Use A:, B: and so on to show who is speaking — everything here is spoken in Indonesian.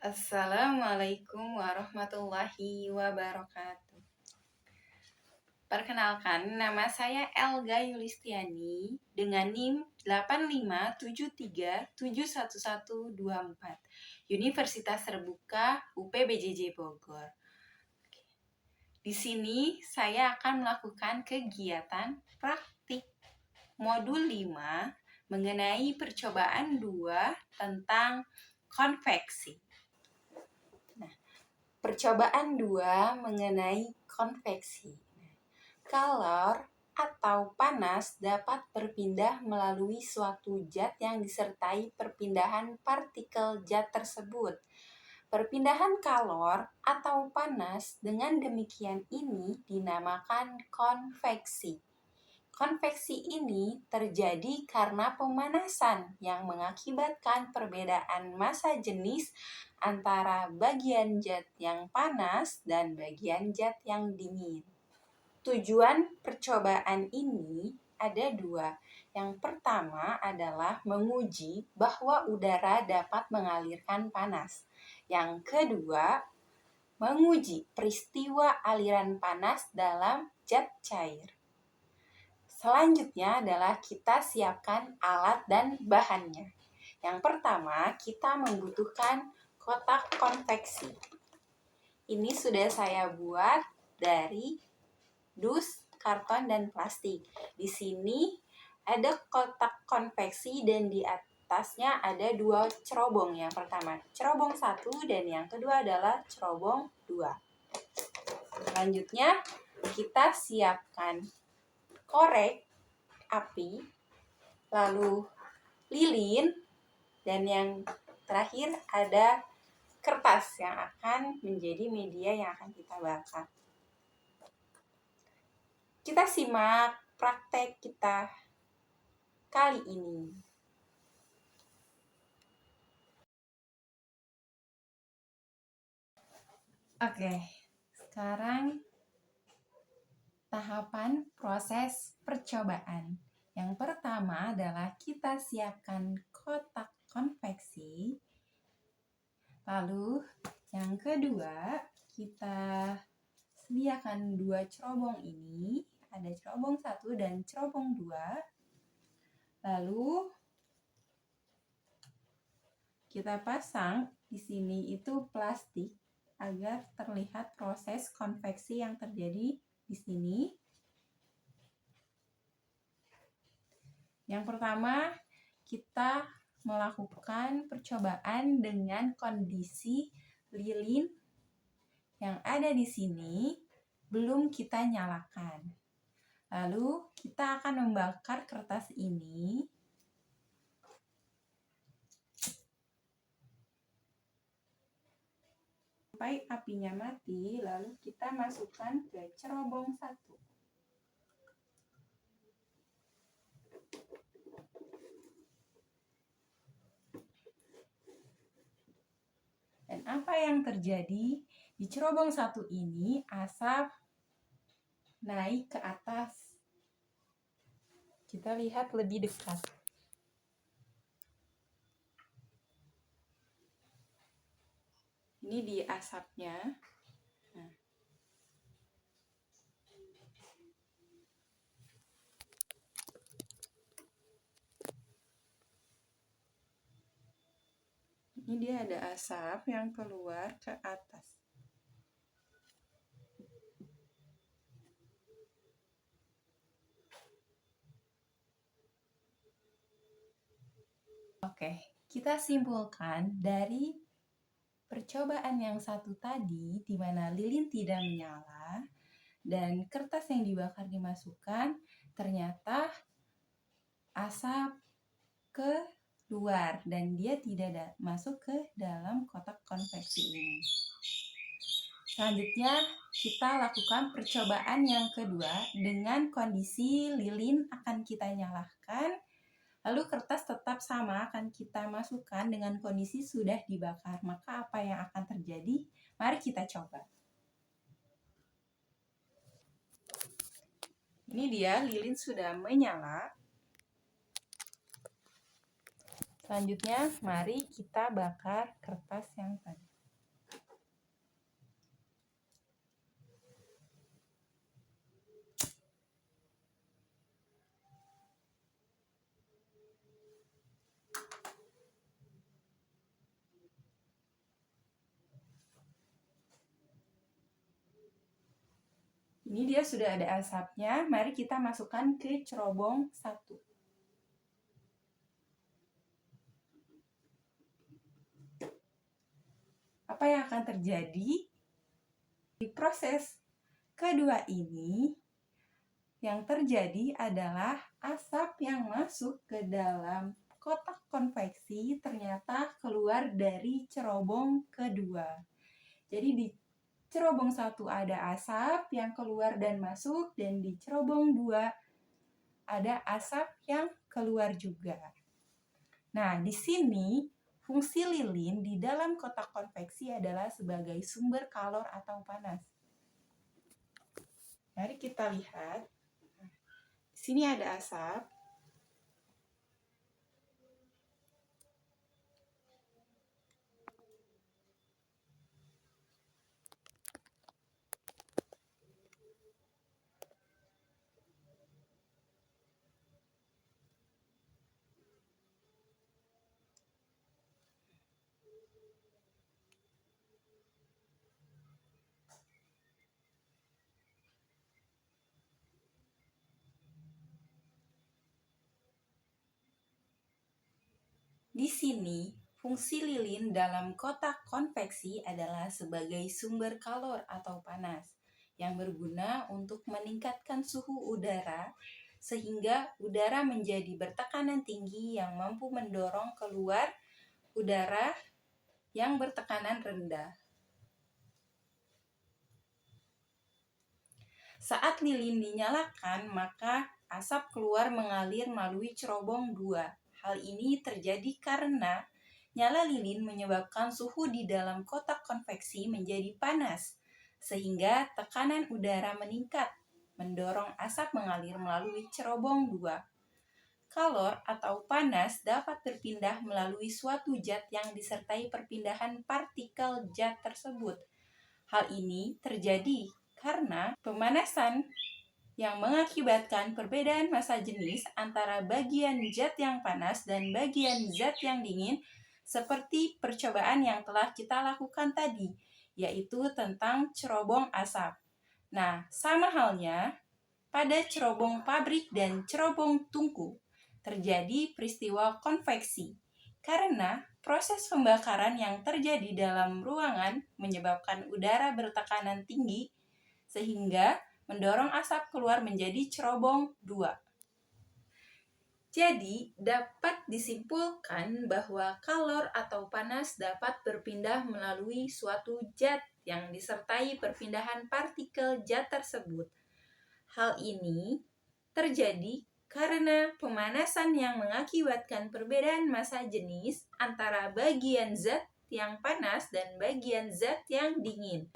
A: Assalamualaikum warahmatullahi wabarakatuh. Perkenalkan, nama saya Elga Yulistiani dengan NIM 857371124, Universitas Terbuka UPBJJ Bogor. Di sini saya akan melakukan kegiatan praktik modul 5 mengenai percobaan 2 tentang konveksi. Percobaan 2 mengenai konveksi. Kalor atau panas dapat berpindah melalui suatu zat yang disertai perpindahan partikel zat tersebut. Perpindahan kalor atau panas dengan demikian ini dinamakan konveksi. Konveksi ini terjadi karena pemanasan yang mengakibatkan perbedaan massa jenis antara bagian zat yang panas dan bagian zat yang dingin. Tujuan percobaan ini ada 2. Yang pertama adalah menguji bahwa udara dapat mengalirkan panas. Yang kedua, menguji peristiwa aliran panas dalam zat cair. Selanjutnya adalah kita siapkan alat dan bahannya. Yang pertama, kita membutuhkan kotak konveksi. Ini sudah saya buat dari dus, karton, dan plastik. Di sini ada kotak konveksi dan di atasnya ada 2 cerobong. Yang pertama cerobong 1 dan yang kedua adalah cerobong 2. Selanjutnya kita siapkan korek api, lalu lilin, dan yang terakhir ada kertas yang akan menjadi media yang akan kita bakar. Kita simak praktek kita kali ini. Oke, sekarang tahapan proses percobaan. Yang pertama adalah kita siapkan kotak konveksi. Lalu yang kedua, kita sediakan 2 cerobong ini. Ada cerobong 1 dan cerobong 2. Lalu kita pasang di sini itu plastik agar terlihat proses konveksi yang terjadi di sini. Yang pertama, kita melakukan percobaan dengan kondisi lilin yang ada di sini belum kita nyalakan. Lalu kita akan membakar kertas ini. Sampai apinya mati, lalu kita masukkan ke cerobong 1. Dan apa yang terjadi? Di cerobong 1 ini asap naik ke atas. Kita lihat lebih dekat. Ini di asapnya. Nah. Ini dia ada asap yang keluar ke atas. Oke, kita simpulkan dari percobaan yang satu tadi, di mana lilin tidak menyala dan kertas yang dibakar dimasukkan, ternyata asap keluar dan dia tidak masuk ke dalam kotak konveksi ini. Selanjutnya kita lakukan percobaan yang kedua dengan kondisi lilin akan kita nyalakan, lalu kertas tetap sama akan kita masukkan dengan kondisi sudah dibakar. Maka apa yang akan terjadi? Mari kita coba. Ini dia lilin sudah menyala. Selanjutnya mari kita bakar kertas yang tadi. Ini dia sudah ada asapnya, mari kita masukkan ke cerobong 1. Apa yang akan terjadi? Di proses kedua ini, yang terjadi adalah asap yang masuk ke dalam kotak konveksi ternyata keluar dari cerobong kedua. Jadi di cerobong 1 ada asap yang keluar dan masuk, dan di cerobong 2 ada asap yang keluar juga. Nah, di sini fungsi lilin di dalam kotak konveksi adalah sebagai sumber kalor atau panas. Mari kita lihat. Di sini ada asap. Di sini, fungsi lilin dalam kotak konveksi adalah sebagai sumber kalor atau panas yang berguna untuk meningkatkan suhu udara sehingga udara menjadi bertekanan tinggi yang mampu mendorong keluar udara yang bertekanan rendah. Saat lilin dinyalakan, maka asap keluar mengalir melalui cerobong 2. Hal ini terjadi karena nyala lilin menyebabkan suhu di dalam kotak konveksi menjadi panas, sehingga tekanan udara meningkat, mendorong asap mengalir melalui cerobong 2. Kalor atau panas dapat berpindah melalui suatu zat yang disertai perpindahan partikel zat tersebut. Hal ini terjadi karena pemanasan yang mengakibatkan perbedaan massa jenis antara bagian zat yang panas dan bagian zat yang dingin, seperti percobaan yang telah kita lakukan tadi, yaitu tentang cerobong asap. Nah, sama halnya pada cerobong pabrik dan cerobong tungku, terjadi peristiwa konveksi. Karena proses pembakaran yang terjadi dalam ruangan menyebabkan udara bertekanan tinggi, sehingga mendorong asap keluar menjadi cerobong 2. Jadi, dapat disimpulkan bahwa kalor atau panas dapat berpindah melalui suatu zat yang disertai perpindahan partikel zat tersebut. Hal ini terjadi karena pemanasan yang mengakibatkan perbedaan massa jenis antara bagian zat yang panas dan bagian zat yang dingin.